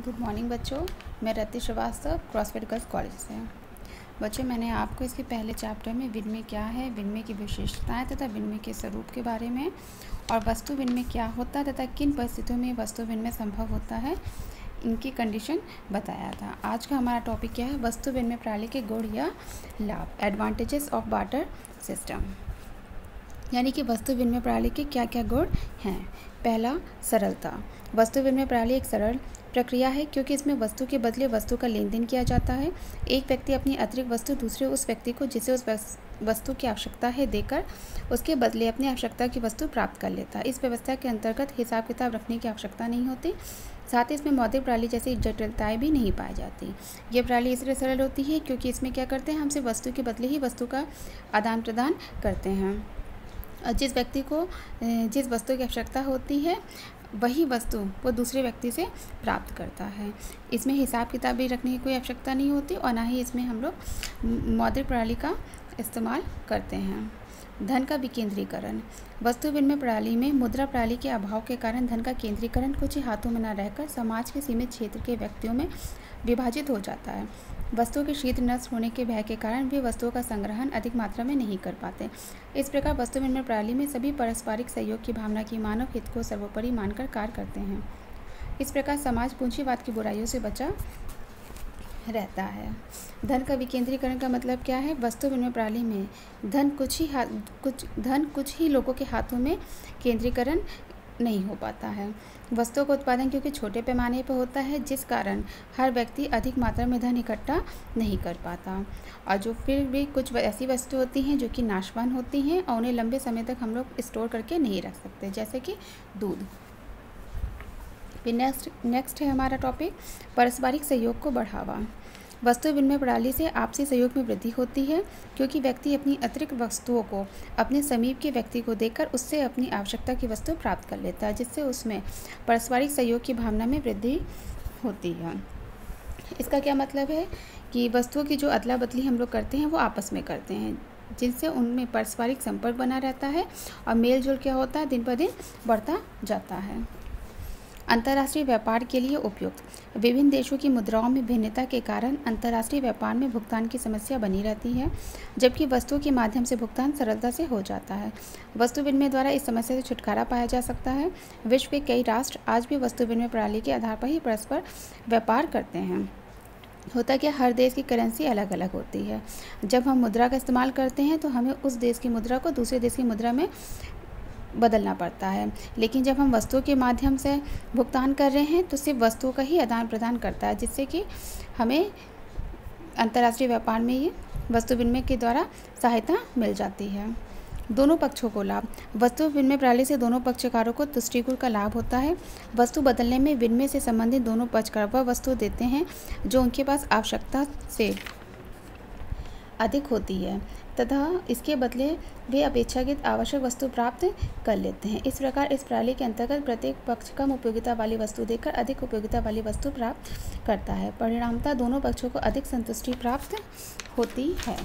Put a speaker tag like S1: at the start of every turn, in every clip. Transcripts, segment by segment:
S1: Good morning बच्चों, मैं रति Srivastava CrossFit girls college से। बच्चों, मैंने आपको इसके पहले चैप्टर में विनिमय क्या है, विनिमय की विशेषताएं तथा विनिमय के स्वरूप के बारे में और वस्तु विनिमय क्या होता है तथा किन परिस्थितियों में वस्तु विनिमय संभव होता है, इनकी कंडीशन बताया था। आज का हमारा टॉपिक क्या है? वस्तु विनिमय प्रणाली के गुण या लाभ, एडवांटेजेस ऑफ बार्टर सिस्टम। यानी कि वस्तु विनिमय प्रणाली के क्या क्या गुण हैं। पहला, सरलता। वस्तु विनिमय प्रणाली एक सरल प्रक्रिया है क्योंकि इसमें वस्तु के बदले वस्तु का लेन देन किया जाता है। एक व्यक्ति अपनी अतिरिक्त वस्तु दूसरे उस व्यक्ति को जिसे उस वस्तु की आवश्यकता है देकर उसके बदले अपनी आवश्यकता की वस्तु प्राप्त कर लेता है। इस व्यवस्था के अंतर्गत हिसाब किताब रखने की आवश्यकता नहीं होती। साथ ही इसमें मौद्रिक प्रणाली जैसी जटिलताएं भी नहीं पाई जाती। ये प्रणाली इसलिए सरल होती है क्योंकि इसमें क्या करते हैं, हमसे वस्तु के बदले ही वस्तु का आदान प्रदान करते हैं। जिस व्यक्ति को जिस वस्तु की आवश्यकता होती है वही वस्तु वो दूसरे व्यक्ति से प्राप्त करता है। इसमें हिसाब किताब भी रखने की कोई आवश्यकता नहीं होती और ना ही इसमें हम लोग मौद्रिक प्रणाली का इस्तेमाल करते हैं। धन का विकेंद्रीकरण। वस्तु विनिमय प्रणाली में मुद्रा प्रणाली के अभाव के कारण धन का केंद्रीकरण कुछ ही हाथों में न रहकर समाज के सीमित क्षेत्र के व्यक्तियों में विभाजित हो जाता है। वस्तुओं के शीघ्र नष्ट होने के भय के कारण वे वस्तुओं का संग्रहण अधिक मात्रा में नहीं कर पाते। इस प्रकार वस्तु विनिमय प्रणाली में सभी पारस्परिक सहयोग की भावना की मानव हित को सर्वोपरि मानकर कार्य करते हैं। इस प्रकार समाज पूंजीवाद की बुराइयों से बचा रहता है। धन का विकेंद्रीकरण का मतलब क्या है? वस्तु विनिमय प्रणाली में धन कुछ ही लोगों के हाथों में केंद्रीकरण नहीं हो पाता है। वस्तुओं का उत्पादन क्योंकि छोटे पैमाने पर होता है जिस कारण हर व्यक्ति अधिक मात्रा में धन इकट्ठा नहीं कर पाता। और जो फिर भी कुछ ऐसी वस्तु होती हैं जो कि नाशवान होती हैं और उन्हें लंबे समय तक हम लोग स्टोर करके नहीं रख सकते, जैसे कि दूध। फिर नेक्स्ट है हमारा टॉपिक पारस्परिक सहयोग को बढ़ावा। वस्तु विनिमय प्रणाली से आपसी सहयोग में वृद्धि होती है क्योंकि व्यक्ति अपनी अतिरिक्त वस्तुओं को अपने समीप के व्यक्ति को देकर उससे अपनी आवश्यकता की वस्तु प्राप्त कर लेता है, जिससे उसमें पारस्परिक सहयोग की भावना में वृद्धि होती है। इसका क्या मतलब है कि वस्तुओं की जो अदला बदली हम लोग करते हैं वो आपस में करते हैं, जिनसे उनमें पारस्परिक संपर्क बना रहता है और मेल जोल क्या होता है, दिन पर दिन बढ़ता जाता है। अंतर्राष्ट्रीय व्यापार के लिए उपयुक्त। विभिन्न देशों की मुद्राओं में भिन्नता के कारण अंतर्राष्ट्रीय व्यापार में भुगतान की समस्या बनी रहती है, जबकि वस्तुओं के माध्यम से भुगतान सरलता से हो जाता है। वस्तु विनिमय द्वारा इस समस्या से छुटकारा पाया जा सकता है। विश्व के कई राष्ट्र आज भी वस्तु विनिमय प्रणाली के आधार पर ही परस्पर व्यापार करते हैं। होता क्या, हर देश की करेंसी अलग अलग होती है। जब हम मुद्रा का इस्तेमाल करते हैं तो हमें उस देश की मुद्रा को दूसरे देश की मुद्रा में बदलना पड़ता है, लेकिन जब हम वस्तुओं के माध्यम से भुगतान कर रहे हैं तो सिर्फ वस्तुओं का ही आदान प्रदान करता है, जिससे कि हमें अंतर्राष्ट्रीय व्यापार में ये वस्तु विनिमय के द्वारा सहायता मिल जाती है। दोनों पक्षों को लाभ। वस्तु विनिमय प्रणाली से दोनों पक्षकारों को तुष्टिगुण का लाभ होता है। वस्तु बदलने में विनिमय से संबंधित दोनों पक्षकार वह वस्तु देते हैं जो उनके पास आवश्यकता से अधिक होती है तथा इसके बदले वे अपेक्षाकृत आवश्यक वस्तु प्राप्त कर लेते हैं। इस प्रकार इस प्रणाली के अंतर्गत प्रत्येक पक्ष कम उपयोगिता वाली वस्तु देकर अधिक उपयोगिता वाली वस्तु प्राप्त करता है। परिणामतः दोनों पक्षों को अधिक संतुष्टि प्राप्त होती है।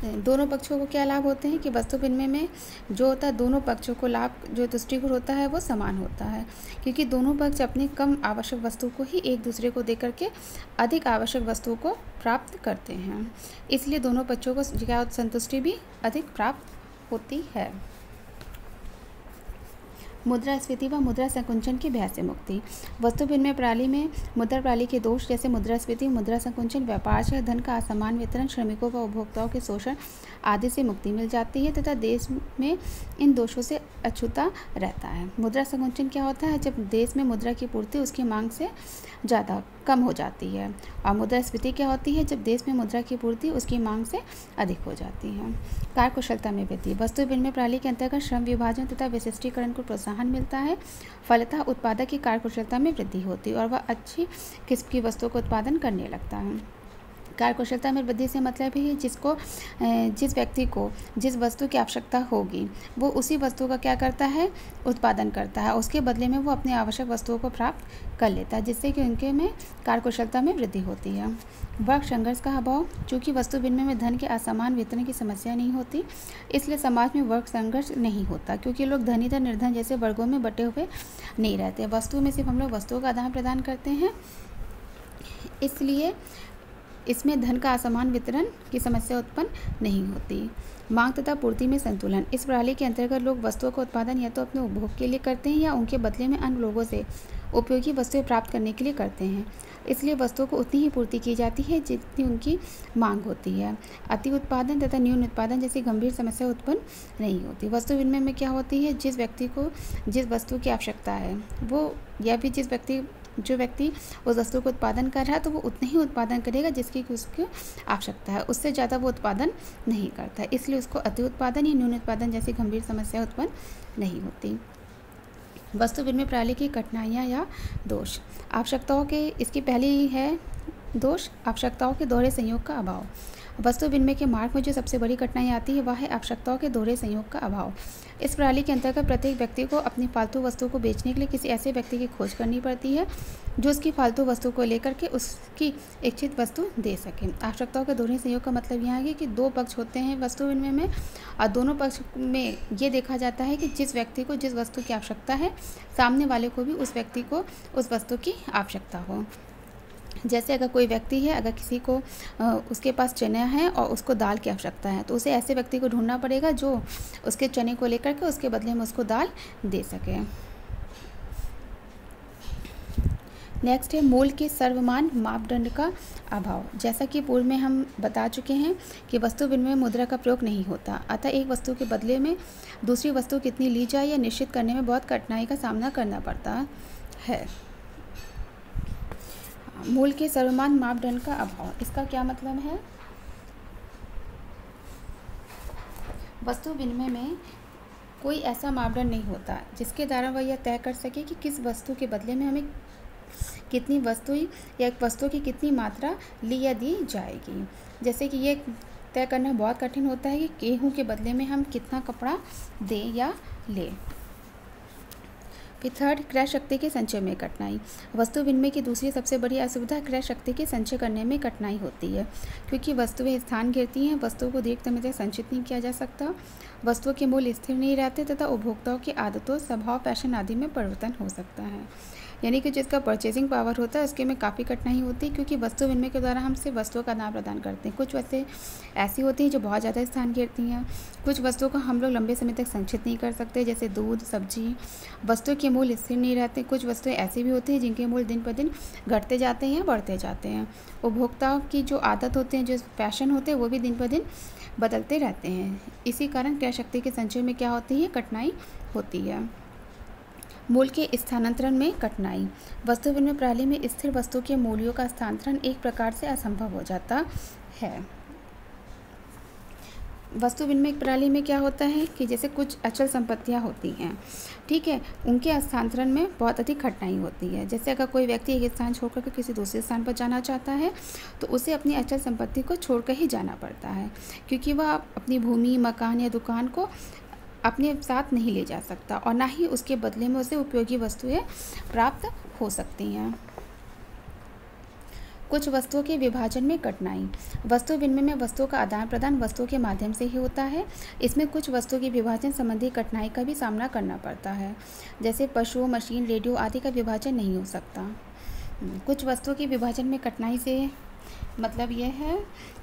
S1: दोनों पक्षों को क्या लाभ होते हैं कि वस्तु विनिमय में जो होता है दोनों पक्षों को लाभ, जो तुष्टिगुण होता है वो समान होता है, क्योंकि दोनों पक्ष अपनी कम आवश्यक वस्तु को ही एक दूसरे को देकर के अधिक आवश्यक वस्तुओं को प्राप्त करते हैं। इसलिए दोनों पक्षों को क्या संतुष्टि भी अधिक प्राप्त होती है। मुद्रास्फीति व मुद्रा संकुचन की भय से मुक्ति। वस्तु विनिमय प्रणाली में मुद्रा प्रणाली के दोष जैसे मुद्रास्फीति, मुद्रा संकुचन, व्यापार से धन का असमान वितरण, श्रमिकों व उपभोक्ताओं के शोषण आदि से मुक्ति मिल जाती है तथा देश में इन दोषों से अछूता रहता है। मुद्रा संकुचन क्या होता है? जब देश में मुद्रा की पूर्ति उसकी मांग से ज़्यादा कम हो जाती है। और मुद्रास्फीति क्या होती है? जब देश में मुद्रा की पूर्ति उसकी मांग से अधिक हो जाती है। कार्यकुशलता में वृद्धि। वस्तु विनिमय प्रणाली के अंतर्गत श्रम विभाजन तथा विशिष्टीकरण को प्रोत्साहन मिलता है। फलतः उत्पादक की कार्यकुशलता में वृद्धि होती है और वह अच्छी किस्म की वस्तुओं का उत्पादन करने लगता है। कार्यकुशलता में वृद्धि से मतलब है जिस व्यक्ति को जिस वस्तु की आवश्यकता होगी वो उसी वस्तु का क्या करता है, उत्पादन करता है। उसके बदले में वो अपनी आवश्यक वस्तुओं को प्राप्त कर लेता है, जिससे कि उनके में कार्यकुशलता में वृद्धि होती है। वर्ग संघर्ष का अभाव। चूँकि वस्तु विनिमय में धन के असमान वितरण की समस्या नहीं होती, इसलिए समाज में वर्ग संघर्ष नहीं होता, क्योंकि लोग धनी तथा निर्धन जैसे वर्गों में बटे हुए नहीं रहते। वस्तु में सिर्फ हम लोग वस्तुओं का आदान प्रदान करते हैं, इसलिए इसमें धन का असमान वितरण की समस्या उत्पन्न नहीं होती। मांग तथा पूर्ति में संतुलन। इस प्रणाली के अंतर्गत लोग वस्तुओं का उत्पादन या तो अपने उपभोग के लिए करते हैं या उनके बदले में अन्य लोगों से उपयोगी वस्तुएं प्राप्त करने के लिए करते हैं। इसलिए वस्तुओं को उतनी ही पूर्ति की जाती है जितनी उनकी मांग होती है। अति उत्पादन तथा न्यून उत्पादन जैसी गंभीर समस्या उत्पन्न नहीं होती। वस्तु विनिमय में क्या होती है, जिस व्यक्ति को जिस वस्तु की आवश्यकता है वो या फिर जो व्यक्ति उस वस्तु को उत्पादन कर रहा है तो वो उतने ही उत्पादन करेगा जिसकी उसकी आवश्यकता है, उससे ज़्यादा वो उत्पादन नहीं करता, इसलिए उसको अति उत्पादन या न्यून उत्पादन जैसी गंभीर समस्या उत्पन्न नहीं होती। वस्तु विनिमय प्रणाली की कठिनाइयाँ या दोष। इसकी पहली है दोष, आवश्यकताओं के दोहरे संयोग का अभाव। वस्तु विनिमय के मार्ग में जो सबसे बड़ी कठिनाई आती है वह है आवश्यकताओं के दोहरे संयोग का अभाव। इस प्रणाली के अंतर्गत प्रत्येक व्यक्ति को अपनी फालतू वस्तु को बेचने के लिए किसी ऐसे व्यक्ति की खोज करनी पड़ती है जो उसकी फालतू वस्तु को लेकर के उसकी इच्छित वस्तु दे सके। आवश्यकताओं के दोहरे संयोग का मतलब यह है कि दो पक्ष होते हैं वस्तु विनिमय में, और दोनों पक्ष में ये देखा जाता है कि जिस व्यक्ति को जिस वस्तु की आवश्यकता है सामने वाले को भी उस व्यक्ति को उस वस्तु की आवश्यकता हो। जैसे अगर कोई व्यक्ति है, अगर किसी को उसके पास चना है और उसको दाल की आवश्यकता है तो उसे ऐसे व्यक्ति को ढूंढना पड़ेगा जो उसके चने को लेकर के उसके बदले में उसको दाल दे सके। नेक्स्ट है मूल के सर्वमान मापदंड का अभाव। जैसा कि पूर्व में हम बता चुके हैं कि वस्तु विनिमय मुद्रा का प्रयोग नहीं होता, अतः एक वस्तु के बदले में दूसरी वस्तु कितनी ली जाए यह निश्चित करने में बहुत कठिनाई का सामना करना पड़ता है। मूल के सर्वमान मापदंड का अभाव, इसका क्या मतलब है, वस्तु विनिमय में कोई ऐसा मापदंड नहीं होता जिसके द्वारा वह यह तय कर सके कि किस वस्तु के बदले में हमें कितनी वस्तु या वस्तु की कितनी मात्रा ली या दी जाएगी। जैसे कि ये तय करना बहुत कठिन होता है कि गेहूं के बदले में हम कितना कपड़ा दें या लें। फिर थर्ड, क्रय शक्ति के संचय में कठिनाई। वस्तु विनिमय की दूसरी सबसे बड़ी असुविधा क्रय शक्ति के संचय करने में कठिनाई होती है, क्योंकि वस्तुएं स्थान घेरती हैं, वस्तुओं को दीर्घ समय तक संचित नहीं किया जा सकता, वस्तुओं के मूल्य स्थिर नहीं रहते तथा उपभोक्ताओं की आदतों, स्वभाव, फैशन आदि में परिवर्तन हो सकता है। यानी कि जिसका परचेसिंग पावर होता है उसके में काफ़ी कठिनाई होती है, क्योंकि वस्तु विनिमय के द्वारा हम सिर्फ वस्तुओं का आदान प्रदान करते हैं। कुछ वस्तुएं ऐसी होती हैं जो बहुत ज़्यादा स्थान घेरती हैं, कुछ वस्तुओं को हम लोग लंबे समय तक संचित नहीं कर सकते, जैसे दूध, सब्जी। वस्तुओं के मूल्य स्थिर नहीं रहते। कुछ वस्तुएं ऐसी भी होती हैं जिनके मूल्य दिन पर दिन घटते जाते हैं, बढ़ते जाते हैं। उपभोक्ताओं की जो आदत होते हैं, जो फैशन होते हैं, वो भी दिन पर दिन बदलते रहते हैं। इसी कारण क्रय शक्ति के संचय में क्या होती है, कठिनाई होती है। मूल्य के स्थानांतरण में कठिनाई। वस्तु विनिमय प्रणाली में स्थिर वस्तु के मूल्यों का स्थानांतरण एक प्रकार से असंभव हो जाता है। वस्तु विनिमय प्रणाली में क्या होता है कि जैसे कुछ अचल संपत्तियां होती हैं, ठीक है, उनके स्थानांतरण में बहुत अधिक कठिनाई होती है। जैसे अगर कोई व्यक्ति एक स्थान छोड़कर के किसी दूसरे स्थान पर जाना चाहता है तो उसे अपनी अचल संपत्ति को छोड़कर ही जाना पड़ता है, क्योंकि वह अपनी भूमि, मकान या दुकान को अपने साथ नहीं ले जा सकता और ना ही उसके बदले में उसे उपयोगी वस्तुएं प्राप्त हो सकती हैं। कुछ वस्तुओं के विभाजन में कठिनाई। वस्तु विनिमय में वस्तुओं का आदान प्रदान वस्तुओं के माध्यम से ही होता है। इसमें कुछ वस्तुओं के विभाजन संबंधी कठिनाई का भी सामना करना पड़ता है, जैसे पशुओं, मशीन, रेडियो आदि का विभाजन नहीं हो सकता। कुछ वस्तुओं के विभाजन में कठिनाई से मतलब यह है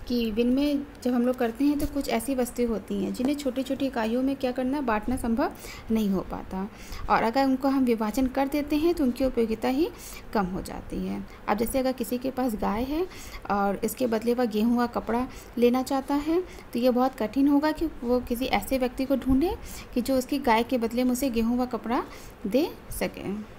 S1: कि विनिमय जब हम लोग करते हैं तो कुछ ऐसी वस्तुएं होती हैं जिन्हें छोटी छोटी इकाइयों में क्या करना, बांटना संभव नहीं हो पाता, और अगर उनको हम विभाजन कर देते हैं तो उनकी उपयोगिता ही कम हो जाती है। अब जैसे अगर किसी के पास गाय है और इसके बदले वह गेहूं का कपड़ा लेना चाहता है तो ये बहुत कठिन होगा कि वो किसी ऐसे व्यक्ति को ढूंढे कि जो उसकी गाय के बदले में उसे गेहूं का कपड़ा दे सके।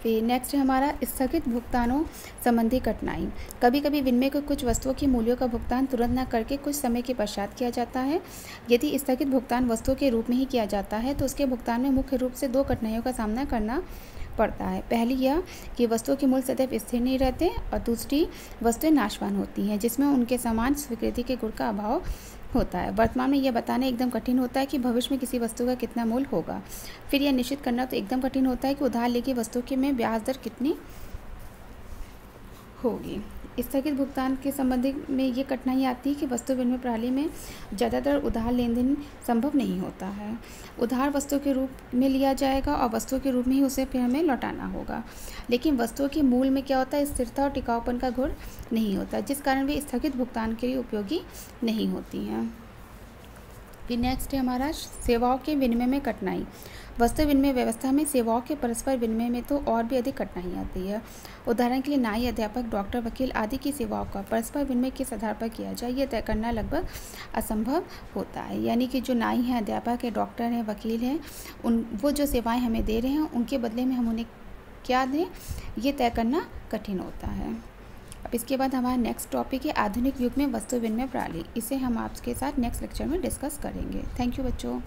S1: फिर नेक्स्ट है हमारा स्थगित भुगतानों संबंधी कठिनाई। कभी कभी विनिमय को कुछ वस्तुओं के मूल्यों का भुगतान तुरंत न करके कुछ समय के पश्चात किया जाता है। यदि स्थगित भुगतान वस्तुओं के रूप में ही किया जाता है तो उसके भुगतान में मुख्य रूप से दो कठिनाइयों का सामना करना पड़ता है। पहली यह कि वस्तुओं के मूल्य सदैव स्थिर नहीं रहते, और दूसरी वस्तुएं नाशवान होती हैं जिसमें उनके समान स्वीकृति के गुण का अभाव होता है। वर्तमान में यह बताना एकदम कठिन होता है कि भविष्य में किसी वस्तु का कितना मूल्य होगा। फिर यह निश्चित करना तो एकदम कठिन होता है कि उधार लेके वस्तु के में ब्याज दर कितनी होगी। स्थगित भुगतान के संबंध में ये कठिनाई आती है कि वस्तु विनिमय प्रणाली में ज़्यादातर उधार लेन देन संभव नहीं होता है। उधार वस्तु के रूप में लिया जाएगा और वस्तु के रूप में ही उसे फिर हमें लौटाना होगा, लेकिन वस्तुओं के मूल में क्या होता है, स्थिरता और टिकाऊपन का गुण नहीं होता, जिस कारण वे स्थगित भुगतान के लिए उपयोगी नहीं होती हैं। फिर नेक्स्ट है हमारा सेवाओं के विनिमय में कठिनाई। वस्तु विनिमय व्यवस्था में सेवाओं के परस्पर विनिमय में तो और भी अधिक कठिनाई आती है। उदाहरण के लिए नाई, अध्यापक, डॉक्टर, वकील आदि की सेवाओं का परस्पर विनिमय किस आधार पर किया जाए, यह तय करना लगभग असंभव होता है। यानी कि जो नाई हैं, अध्यापक है, डॉक्टर हैं, वकील हैं, वो जो सेवाएँ हमें दे रहे हैं उनके बदले में हम उन्हें क्या दें, ये तय करना कठिन होता है। अब इसके बाद हमारा नेक्स्ट टॉपिक है आधुनिक युग में वस्तु विनिमय प्रणाली। इसे हम आपके साथ नेक्स्ट लेक्चर में डिस्कस करेंगे। थैंक यू बच्चों।